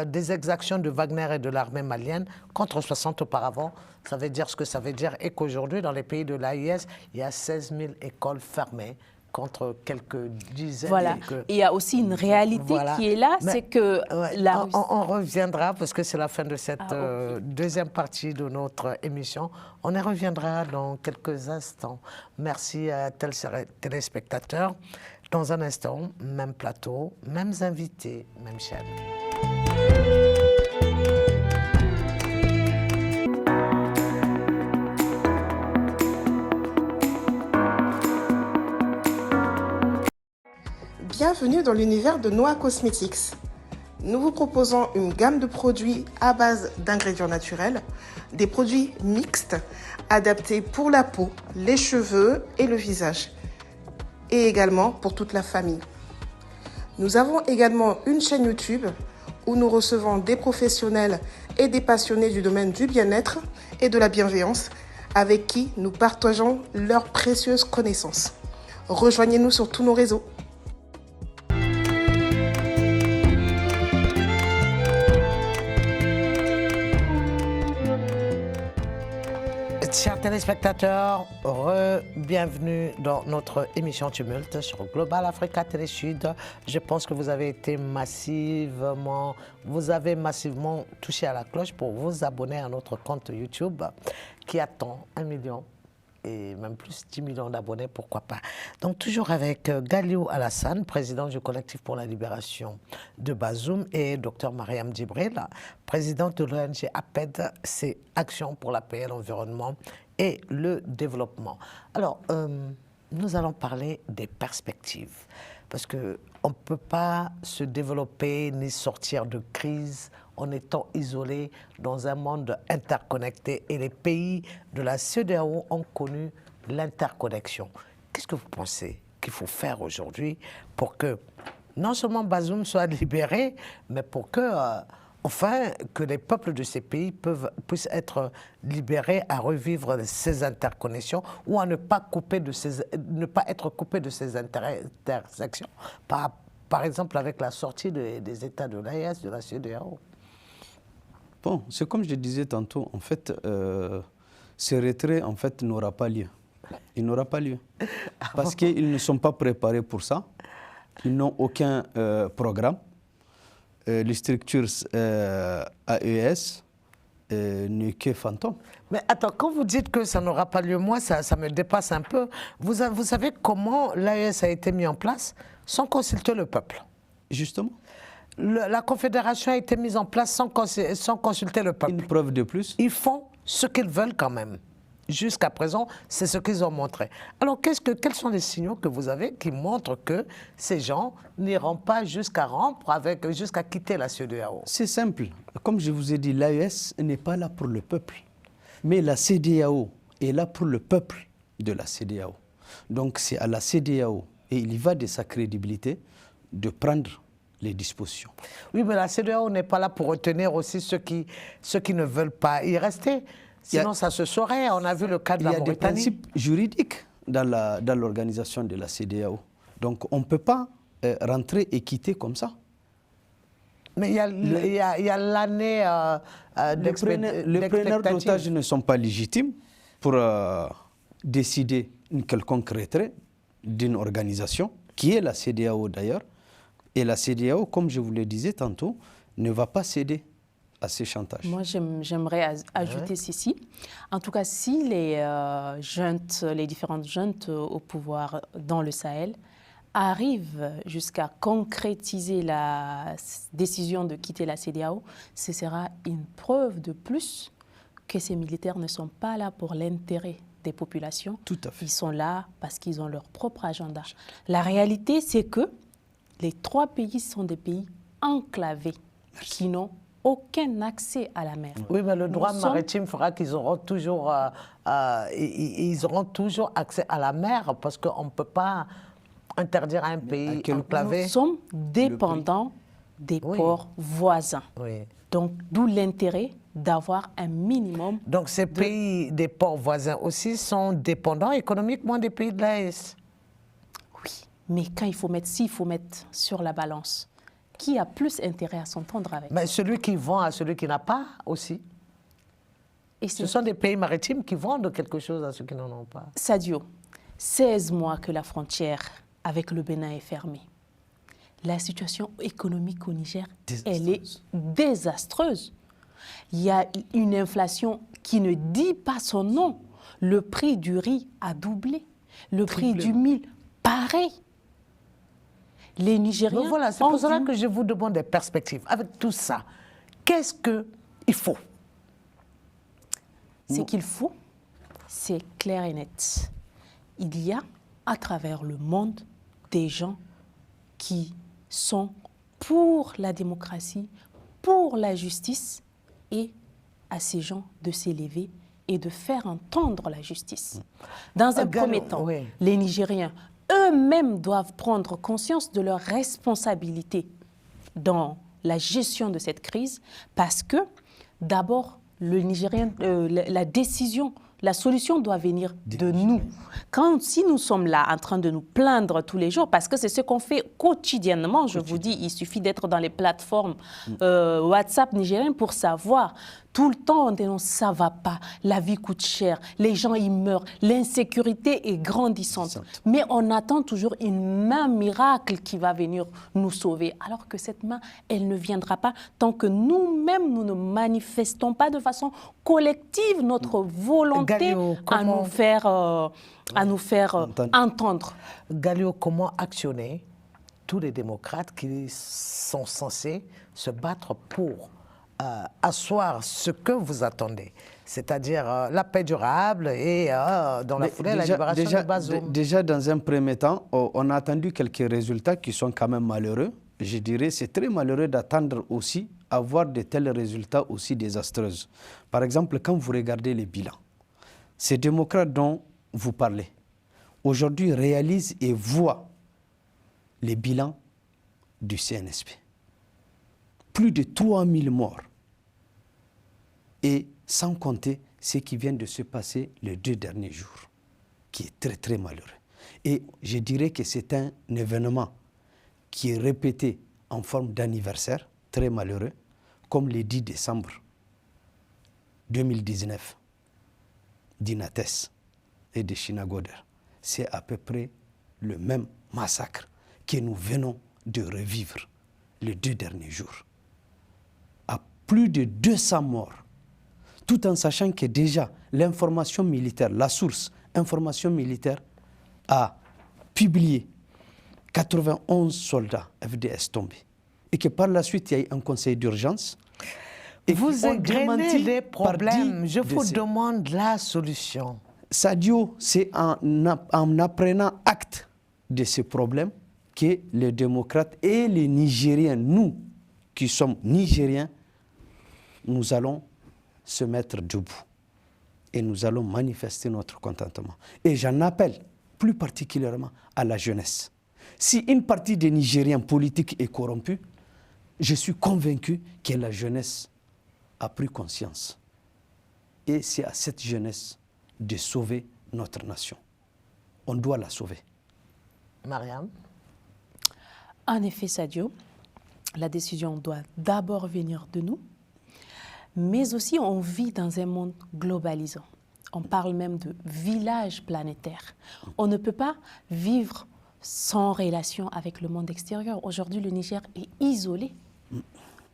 des exactions de Wagner et de l'armée malienne contre 60 auparavant. Ça veut dire ce que ça veut dire et qu'aujourd'hui, dans les pays de l'AIS, il y a 16 000 écoles fermées contre quelques dizaines. Voilà. Et il y a aussi une réalité qui est là, c'est que on reviendra, parce que c'est la fin de cette deuxième partie de notre émission. On y reviendra dans quelques instants. Merci à téléspectateurs. Dans un instant, même plateau, mêmes invités, même chaîne. Bienvenue dans l'univers de Noah Cosmetics. Nous vous proposons une gamme de produits à base d'ingrédients naturels, des produits mixtes adaptés pour la peau, les cheveux et le visage, et également pour toute la famille. Nous avons également une chaîne YouTube où nous recevons des professionnels et des passionnés du domaine du bien-être et de la bienveillance avec qui nous partageons leurs précieuses connaissances. Rejoignez-nous sur tous nos réseaux. Chers téléspectateurs, bienvenue dans notre émission Tumulte sur Global Africa Télé Sud. Je pense que vous avez massivement touché à la cloche pour vous abonner à notre compte YouTube qui attend 1 million et même plus 10 millions d'abonnés, pourquoi pas. Donc toujours avec Galiou Alassane, président du collectif pour la libération de Bazoum, et Dr Mariam Djibril, présidente de l'ONG APED, c'est Action pour la paix, l'environnement et le développement. Alors, nous allons parler des perspectives, parce qu'on ne peut pas se développer ni sortir de crise en étant isolé dans un monde interconnecté. Et les pays de la CEDEAO ont connu l'interconnexion. Qu'est-ce que vous pensez qu'il faut faire aujourd'hui pour que non seulement Bazoum soit libéré, mais pour que, enfin, que les peuples de ces pays puissent être libérés à revivre ces interconnexions ou à ne pas être coupés de ces intersections, par exemple avec la sortie des États de l'AES, de la CEDEAO. Bon, c'est comme je disais tantôt, en fait, ce retrait, en fait, n'aura pas lieu. Il n'aura pas lieu. Parce qu'ils ne sont pas préparés pour ça. Ils n'ont aucun programme. Les structures AES n'est que fantôme. Mais attends, quand vous dites que ça n'aura pas lieu, moi, ça me dépasse un peu. Vous savez comment l'AES a été mis en place sans consulter le peuple? Justement. La Confédération a été mise en place sans consulter le peuple. Une preuve de plus. Ils font ce qu'ils veulent quand même. jusqu'à présent, c'est ce qu'ils ont montré. Alors, quels sont les signaux que vous avez qui montrent que ces gens n'iront pas jusqu'à rompre jusqu'à quitter la CEDEAO? C'est simple. Comme je vous ai dit, l'AES n'est pas là pour le peuple. Mais la CEDEAO est là pour le peuple de la CEDEAO. Donc, c'est à la CEDEAO, et il y va de sa crédibilité, de prendre les dispositions. Oui, mais la CEDEAO n'est pas là pour retenir aussi ceux qui ne veulent pas y rester. Sinon, ça se saurait. On a vu le cas de la Mauritanie. Il y a des principes juridiques dans l'organisation de la CEDEAO. Donc, on ne peut pas rentrer et quitter comme ça. Mais il y a l'année d'expectative. Les preneurs d'otages ne sont pas légitimes pour décider une quelconque retrait d'une organisation, qui est la CEDEAO d'ailleurs. Et la CEDEAO, comme je vous le disais tantôt, ne va pas céder à ces chantages. Moi, j'aimerais ajouter ceci. En tout cas, si les différentes juntes au pouvoir dans le Sahel arrivent jusqu'à concrétiser la décision de quitter la CEDEAO, ce sera une preuve de plus que ces militaires ne sont pas là pour l'intérêt des populations. Tout à fait. Ils sont là parce qu'ils ont leur propre agenda. La réalité, c'est que les 3 pays sont des pays enclavés qui n'ont aucun accès à la mer. Oui, mais le droit maritime fera qu'ils auront toujours accès à la mer parce qu'on ne peut pas interdire à un pays enclavé. Nous sommes dépendants des ports voisins. Oui. Donc, d'où l'intérêt d'avoir un minimum. Donc, ces pays des ports voisins aussi sont dépendants économiquement des pays de l'AES. Oui, mais quand s'il faut mettre sur la balance, qui a plus intérêt à s'entendre avec? Mais celui qui vend à celui qui n'a pas aussi. Et ce sont des pays maritimes qui vendent quelque chose à ceux qui n'en ont pas. Sadio, 16 mois que la frontière avec le Bénin est fermée. La situation économique au Niger, elle est désastreuse. Il y a une inflation qui ne dit pas son nom. Le prix du riz a doublé. Le prix du mil, pareil. Les Nigériens... Donc voilà, c'est pour cela que je vous demande des perspectives. Avec tout ça, qu'est-ce qu'il faut? Ce qu'il faut, c'est clair et net. Il y a, à travers le monde, des gens qui sont pour la démocratie, pour la justice, et à ces gens de s'élever et de faire entendre la justice. Dans un premier temps, les Nigériens eux-mêmes doivent prendre conscience de leurs responsabilités dans la gestion de cette crise, parce que d'abord, le Nigérien, la solution doit venir de nous. Si nous sommes là en train de nous plaindre tous les jours, parce que c'est ce qu'on fait quotidiennement, je vous dis, il suffit d'être dans les plateformes WhatsApp nigériennes pour savoir. Tout le temps, on dénonce, ça ne va pas, la vie coûte cher, les gens y meurent, l'insécurité est grandissante. Mais on attend toujours une main miracle qui va venir nous sauver, alors que cette main, elle ne viendra pas tant que nous-mêmes, nous ne manifestons pas de façon collective notre volonté à nous faire entendre. Galio, comment actionner tous les démocrates qui sont censés se battre pour asseoir ce que vous attendez, c'est-à-dire la paix durable et dans la foulée la libération de Bazoum? Déjà, dans un premier temps, on a attendu quelques résultats qui sont quand même malheureux. Je dirais c'est très malheureux d'attendre aussi avoir de tels résultats aussi désastreux. Par exemple, quand vous regardez les bilans, ces démocrates dont vous parlez, aujourd'hui réalisent et voient les bilans du CNSP. Plus de 3000 morts. Et sans compter ce qui vient de se passer les 2 derniers jours, qui est très très malheureux. Et je dirais que c'est un événement qui est répété en forme d'anniversaire, très malheureux, comme le 10 décembre 2019 d'Inates et de Chinagoder. C'est à peu près le même massacre que nous venons de revivre les 2 derniers jours. À plus de 200 morts, tout en sachant que déjà l'information militaire, la source information militaire a publié 91 soldats FDS tombés et que par la suite il y a eu un conseil d'urgence. Et vous égrenez les problèmes. Je vous ces... demande la solution. Sadio, c'est en apprenant acte de ces problèmes que les démocrates et les Nigériens, nous qui sommes Nigériens, nous allons se mettre debout et nous allons manifester notre contentement. Et j'en appelle plus particulièrement à la jeunesse. Si une partie des Nigériens politiques est corrompue, je suis convaincu que la jeunesse a pris conscience. Et c'est à cette jeunesse de sauver notre nation. On doit la sauver. Mariam? En effet, Sadio, la décision doit d'abord venir de nous, mais aussi on vit dans un monde globalisant. On parle même de village planétaire. On ne peut pas vivre sans relation avec le monde extérieur. Aujourd'hui, le Niger est isolé.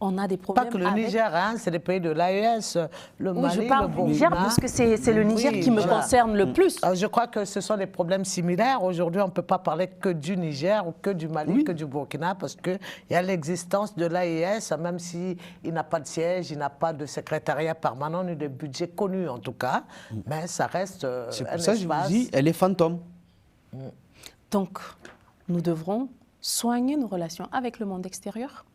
On a des problèmes. Pas que le Niger, hein, c'est les pays de l'AES, le Mali, je parle le du Niger parce que c'est le Niger qui me concerne le plus. Je crois que ce sont des problèmes similaires. Aujourd'hui, on ne peut pas parler que du Niger ou que du Mali, que du Burkina, parce qu'il y a l'existence de l'AES, même s'il n'a pas de siège, il n'a pas de secrétariat permanent, ni de budget connu en tout cas, mais ça reste un espace. C'est pour ça que je vous dis, elle est fantôme. Donc, nous devrons soigner nos relations avec le monde extérieur.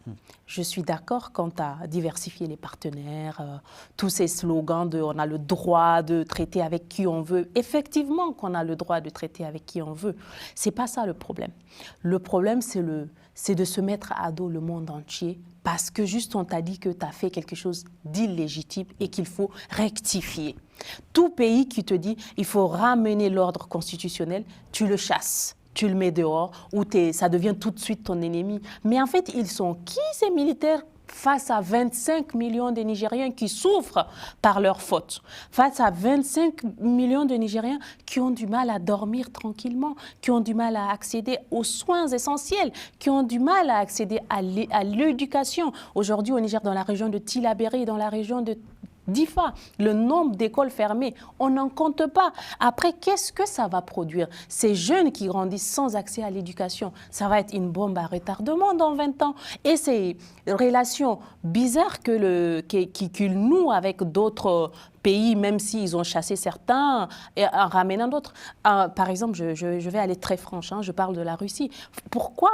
Je suis d'accord quant à diversifier les partenaires, tous ces slogans de « on a le droit de traiter avec qui on veut ». Effectivement qu'on a le droit de traiter avec qui on veut. Ce n'est pas ça le problème. Le problème, c'est de se mettre à dos le monde entier parce que juste on t'a dit que tu as fait quelque chose d'illégitime et qu'il faut rectifier. Tout pays qui te dit il faut ramener l'ordre constitutionnel, tu le chasses. Tu le mets dehors, ou ça devient tout de suite ton ennemi. Mais en fait, ils sont qui ces militaires face à 25 millions de Nigériens qui souffrent par leur faute, face à 25 millions de Nigériens qui ont du mal à dormir tranquillement, qui ont du mal à accéder aux soins essentiels, qui ont du mal à accéder à l'éducation. Aujourd'hui, au Niger, dans la région de Tillabéri, dans la région de Difa, le nombre d'écoles fermées, on n'en compte pas. Après, qu'est-ce que ça va produire? Ces jeunes qui grandissent sans accès à l'éducation, ça va être une bombe à retardement dans 20 ans. Et ces relations bizarres qu'ils nouent avec d'autres pays, même s'ils ont chassé certains, et en ramenant d'autres. Par exemple, je vais aller très franche, je parle de la Russie. Pourquoi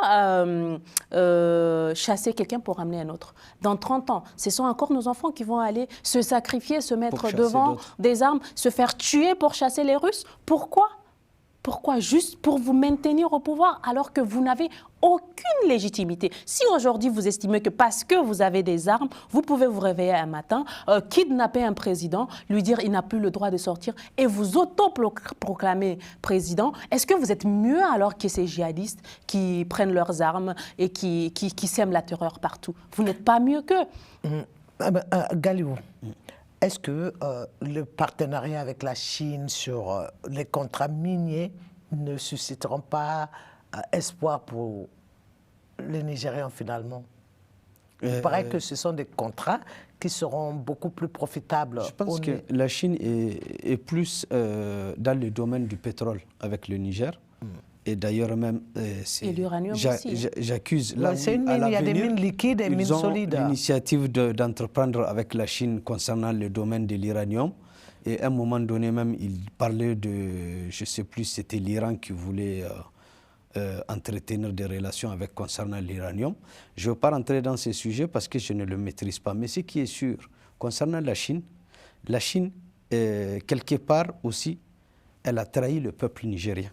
chasser quelqu'un pour ramener un autre? Dans 30 ans, ce sont encore nos enfants qui vont aller se sacrifier, se mettre devant des armes, se faire tuer pour chasser les Russes. Pourquoi? Pourquoi? Juste pour vous maintenir au pouvoir alors que vous n'avez aucune légitimité. Si aujourd'hui vous estimez que parce que vous avez des armes, vous pouvez vous réveiller un matin, kidnapper un président, lui dire il n'a plus le droit de sortir et vous auto-proclamer président, est-ce que vous êtes mieux alors que ces djihadistes qui prennent leurs armes et qui sèment la terreur partout? Vous n'êtes pas mieux qu'eux. Galiou, est-ce que le partenariat avec la Chine sur les contrats miniers ne susciteront pas espoir pour les Nigériens finalement? Il paraît que ce sont des contrats qui seront beaucoup plus profitables. Je pense que la Chine est plus dans le domaine du pétrole avec le Niger. Et d'ailleurs même, j'accuse il y a des mines liquides et mines solides. L'initiative d'entreprendre avec la Chine concernant le domaine de l'uranium. Et à un moment donné même, il parlait de, je ne sais plus, c'était l'Iran qui voulait entretenir des relations avec concernant l'uranium. Je ne veux pas rentrer dans ces sujets parce que je ne le maîtrise pas. Mais ce qui est sûr, concernant la Chine, quelque part aussi, elle a trahi le peuple nigérien.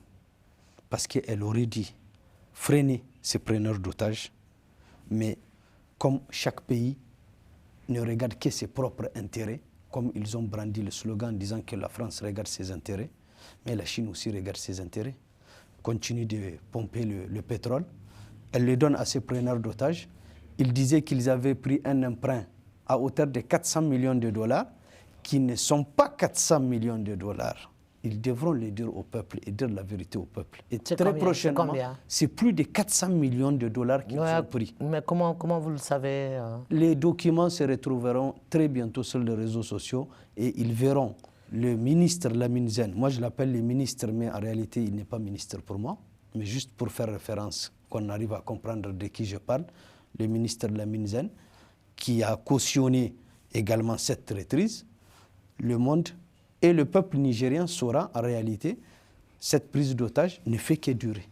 Parce qu'elle aurait dit freiner ces preneurs d'otages, mais comme chaque pays ne regarde que ses propres intérêts, comme ils ont brandi le slogan en disant que la France regarde ses intérêts, mais la Chine aussi regarde ses intérêts, continue de pomper le pétrole, elle le donne à ces preneurs d'otages. Ils disaient qu'ils avaient pris un emprunt à hauteur de 400 millions de dollars, qui ne sont pas 400 millions de dollars. Ils devront le dire au peuple et dire la vérité au peuple. Et très prochainement, c'est plus de 400 millions de dollars qu'ils ont pris. Mais comment vous le savez Les documents se retrouveront très bientôt sur les réseaux sociaux et ils verront le ministre Lamine Zen. Moi, je l'appelle le ministre, mais en réalité, il n'est pas ministre pour moi. Mais juste pour faire référence, qu'on arrive à comprendre de qui je parle, le ministre Lamine Zen, qui a cautionné également cette traîtrise, le monde et le peuple nigérien saura en réalité cette prise d'otage ne fait que durer.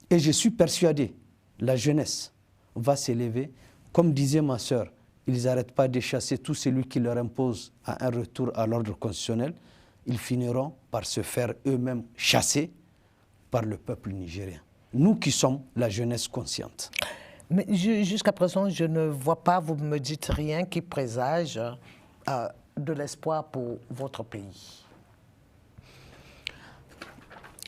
Et je suis persuadé, la jeunesse va s'élever. Comme disait ma sœur, ils n'arrêtent pas de chasser tout celui qui leur impose à un retour à l'ordre constitutionnel. Ils finiront par se faire eux-mêmes chasser par le peuple nigérien. Nous qui sommes la jeunesse consciente. Mais jusqu'à présent, je ne vois pas, vous ne me dites rien qui présage de l'espoir pour votre pays.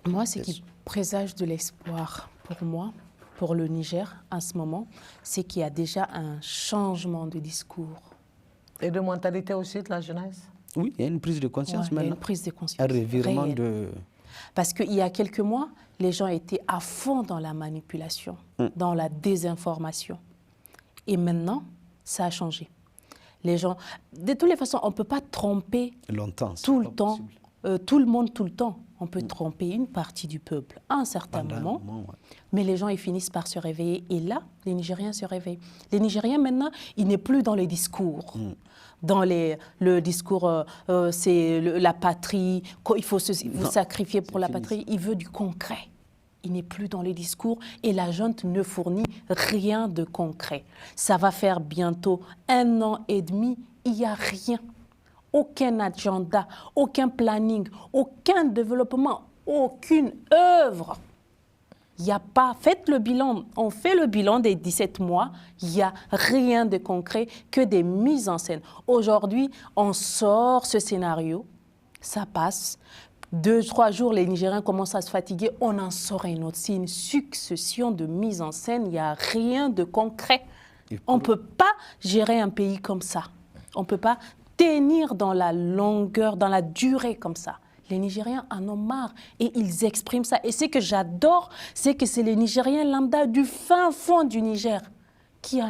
Moi, ce qui présage de l'espoir pour moi, pour le Niger en ce moment, c'est qu'il y a déjà un changement de discours. Et de mentalité aussi de la jeunesse? Oui, il y a une prise de conscience maintenant. Il y a une prise de conscience. Un revirement réel. de... Parce qu'il y a quelques mois, les gens étaient à fond dans la manipulation, dans la désinformation. Et maintenant, ça a changé. Les gens, de toutes les façons, on ne peut pas tromper longtemps, tout le temps, tout le monde tout le temps. On peut tromper une partie du peuple à un certain moment, mais les gens ils finissent par se réveiller. Et là, les Nigériens se réveillent. Les Nigériens, maintenant, ils n'est plus dans les discours. Dans le discours, c'est la patrie, il faut se sacrifier pour la patrie. Il veut du concret. Il n'est plus dans les discours et la junte ne fournit rien de concret. Ça va faire bientôt 1 an et demi, il n'y a rien. Aucun agenda, aucun planning, aucun développement, aucune œuvre. Il n'y a pas, faites le bilan, on fait le bilan des 17 mois, il n'y a rien de concret que des mises en scène. Aujourd'hui, on sort ce scénario, ça passe. 2-3 jours, les Nigériens commencent à se fatiguer, on en sort un autre. C'est une succession de mises en scène, il n'y a rien de concret. On ne peut pas gérer un pays comme ça. On ne peut pas tenir dans la longueur, dans la durée comme ça. Les Nigériens en ont marre et ils expriment ça. Et ce que j'adore, c'est que c'est les Nigériens lambda du fin fond du Niger qui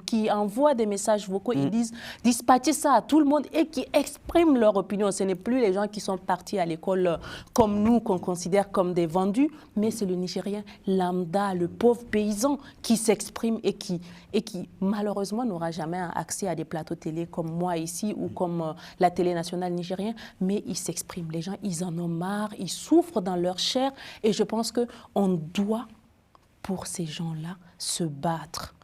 qui envoient des messages vocaux, ils disent dispatcher ça à tout le monde et qui expriment leur opinion. Ce n'est plus les gens qui sont partis à l'école comme nous, qu'on considère comme des vendus, mais c'est le Nigérien lambda, le pauvre paysan qui s'exprime et qui malheureusement n'aura jamais accès à des plateaux télé comme moi ici ou comme la télé nationale nigérienne, mais ils s'expriment. Les gens, ils en ont marre, ils souffrent dans leur chair et je pense qu'on doit, pour ces gens-là, se battre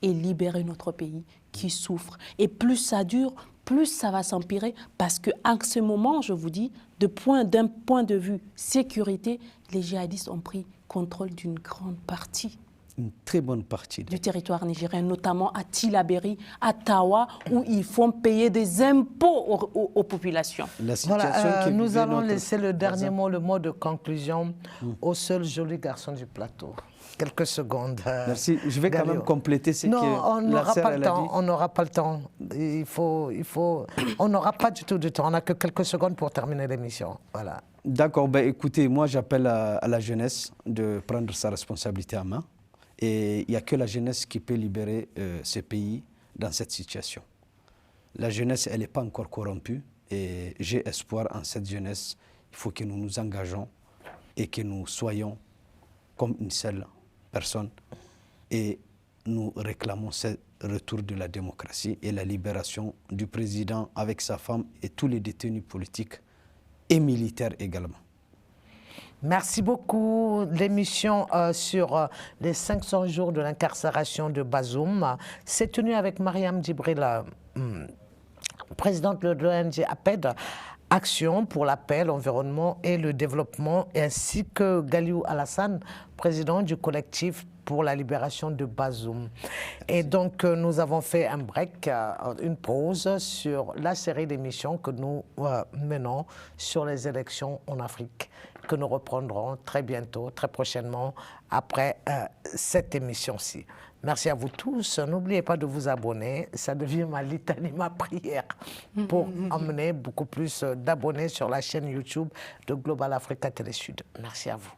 et libérer notre pays qui souffre. Et plus ça dure, plus ça va s'empirer parce qu'en ce moment, je vous dis, d'un point de vue sécurité, les djihadistes ont pris contrôle d'une grande partie. Une très bonne partie. Du territoire nigérien, notamment à Tillabéri, à Tawa, où ils font payer des impôts aux populations. La situation nous allons laisser le dernier mot, le mot de conclusion au seul joli garçon du plateau. Quelques secondes. Merci. Je vais quand même compléter ce que on n'aura pas le temps. dit. On n'aura pas le temps. On n'aura pas du tout de temps. On n'a que quelques secondes pour terminer l'émission. Voilà. D'accord. Ben, écoutez, moi, j'appelle à la jeunesse de prendre sa responsabilité en main. Et il n'y a que la jeunesse qui peut libérer ce pays dans cette situation. La jeunesse, elle n'est pas encore corrompue. Et j'ai espoir en cette jeunesse. Il faut que nous nous engageons et que nous soyons comme une seule personne et nous réclamons ce retour de la démocratie et la libération du président avec sa femme et tous les détenus politiques et militaires également. Merci beaucoup. L'émission sur les 500 jours de l'incarcération de Bazoum s'est tenue avec Mariam Djibril, présidente de l'ONG APED, Action pour la paix, l'environnement et le développement, ainsi que Galiou Alassane, président du collectif pour la libération de Bazoum. Et donc, nous avons fait un break, une pause sur la série d'émissions que nous menons sur les élections en Afrique, que nous reprendrons très bientôt, très prochainement, après cette émission-ci. Merci à vous tous. N'oubliez pas de vous abonner. Ça devient ma litanie, ma prière pour emmener beaucoup plus d'abonnés sur la chaîne YouTube de Global Africa Télé Sud. Merci à vous.